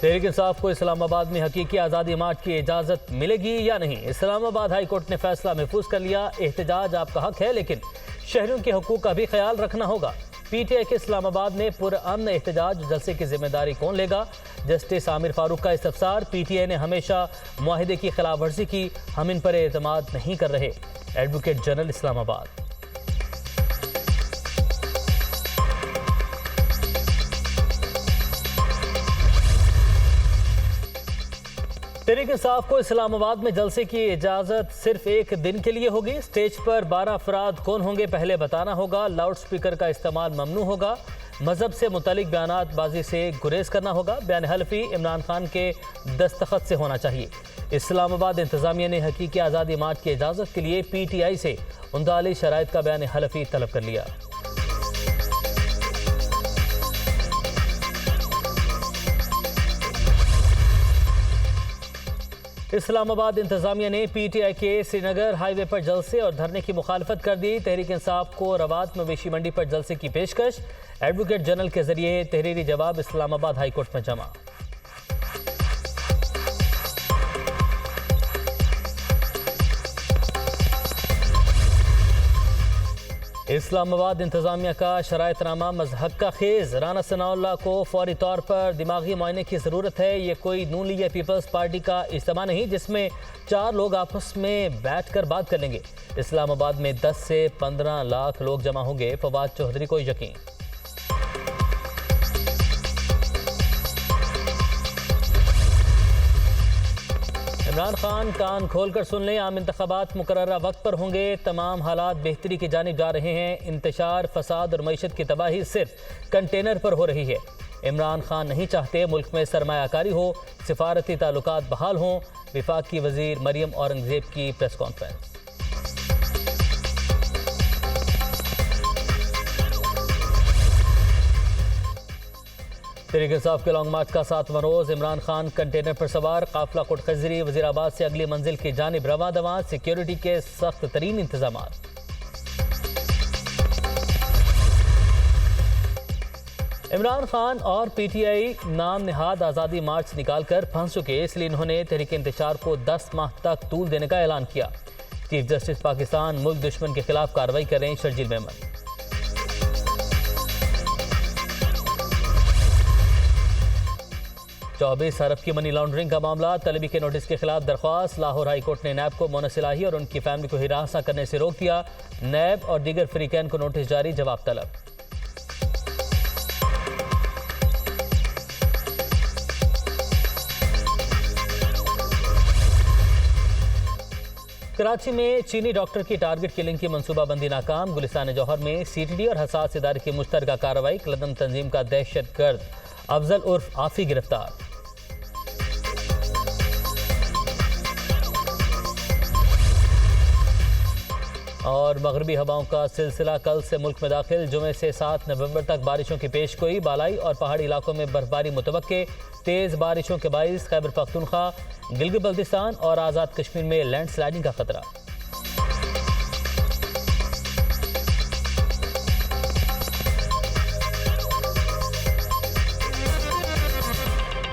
तहरीक इंसाफ को इस्लामाबाद में हकीकी आज़ादी मार्च की इजाज़त मिलेगी या नहीं। इस्लामाबाद हाई कोर्ट ने फैसला महफूज कर लिया। एहतजाज आपका हक है, लेकिन शहरियों के हकूक़ का भी ख्याल रखना होगा। पीटीआई के इस्लामाबाद में पुरअमन एहतजाज जलसे की जिम्मेदारी कौन लेगा? जस्टिस आमिर फारूक का इस्तफसार। पीटीआई ने हमेशा मुआहिदे की खिलाफ वर्जी की, हम इन पर एतमाद नहीं कर रहे। Advocate general Islamabad. तहरीक इंसाफ को इस्लामाबाद में जलसे की इजाज़त सिर्फ एक दिन के लिए होगी। स्टेज पर 12 अफराद कौन होंगे पहले बताना होगा। लाउड स्पीकर का इस्तेमाल ममनू होगा। मजहब से मुतालिक बयानातबाजी से गुरेज करना होगा। बयान हलफी इमरान खान के दस्तखत से होना चाहिए। इस्लामाबाद इंतजामिया ने हकीकी आज़ादी मार्च की इजाज़त के लिए पीटीआई से 39 शराइत का बयान हलफी तलब कर लिया। इस्लामाबाद इंतजामिया ने पीटीआई के श्रीनगर हाईवे पर जलसे और धरने की मुखालफत कर दी। तहरीक इंसाफ को रवात मवेशी मंडी पर जलसे की पेशकश। एडवोकेट जनरल के जरिए तहरीरी जवाब इस्लामाबाद हाई कोर्ट में जमा। इस्लामाबाद इंतजामिया का शरायतनामा मज़हक्का खेज। राना सनाउल्लाह को फौरी तौर पर दिमागी मुआयने की ज़रूरत है। ये कोई नून लीग या पीपल्स पार्टी का इज्तिमा नहीं जिसमें 4 लोग आपस में बैठ कर बात कर लेंगे। इस्लामाबाद में 10 से 15 लाख लोग जमा होंगे। फवाद चौधरी को यकीन। इमरान खान कान खोलकर सुन लें, आम इंतखाबात मुकर्ररा वक्त पर होंगे। तमाम हालात बेहतरी की जानिब जा रहे हैं। इंतशार, फसाद और मईशत की तबाही सिर्फ कंटेनर पर हो रही है। इमरान खान नहीं चाहते मुल्क में सरमायाकारी हो, सिफारती ताल्लुकात बहाल हों। विफाकी वजीर मरियम औरंगजेब की प्रेस कॉन्फ्रेंस। तहरीक इंसाफ के लॉन्ग मार्च का 7वां रोज। इमरान खान कंटेनर पर सवार। काफिला कोट खजरी वजीराबाद से अगली मंजिल की जानिब रवां दवां। सिक्योरिटी के सख्त तरीन इंतजाम। इमरान खान और पीटीआई नाम निहाद आज़ादी मार्च निकाल कर फंस चुके, इसलिए इन्होंने तहरीक इंतशार को 10 माह तक तूल देने का ऐलान किया। चीफ जस्टिस पाकिस्तान मुल्क दुश्मन के खिलाफ कार्रवाई करें, शर्जील मेमन। 24 अरब की मनी लॉन्ड्रिंग का मामला। तलबी के नोटिस के खिलाफ दरख्वास्त। लाहौर हाई कोर्ट ने नैब को मोनस इलाही और उनकी फैमिली को हिरासत करने से रोक दिया। नैब और दीगर फ्रीकैन को नोटिस जारी, जवाब तलब। कराची में चीनी डॉक्टर की टारगेट किलिंग की मंसूबाबंदी नाकाम। गुलिस्तान जौहर में सीटीडी और हसास इदारे की मुश्तरका कार्रवाई। कलदम तंजीम का दहशतगर्द अफजल उर्फ आफी गिरफ्तार। और मगरबी हवाओं का सिलसिला कल से मुल्क में दाखिल। जुमे से 7 नवंबर तक बारिशों की पेशगोई। बालाई और पहाड़ी इलाकों में बर्फबारी मुतवक्के। तेज बारिशों के बाइस खैबर पख्तूनख्वा, गिलगित बल्तिस्तान और आज़ाद कश्मीर में लैंडस्लाइडिंग का खतरा।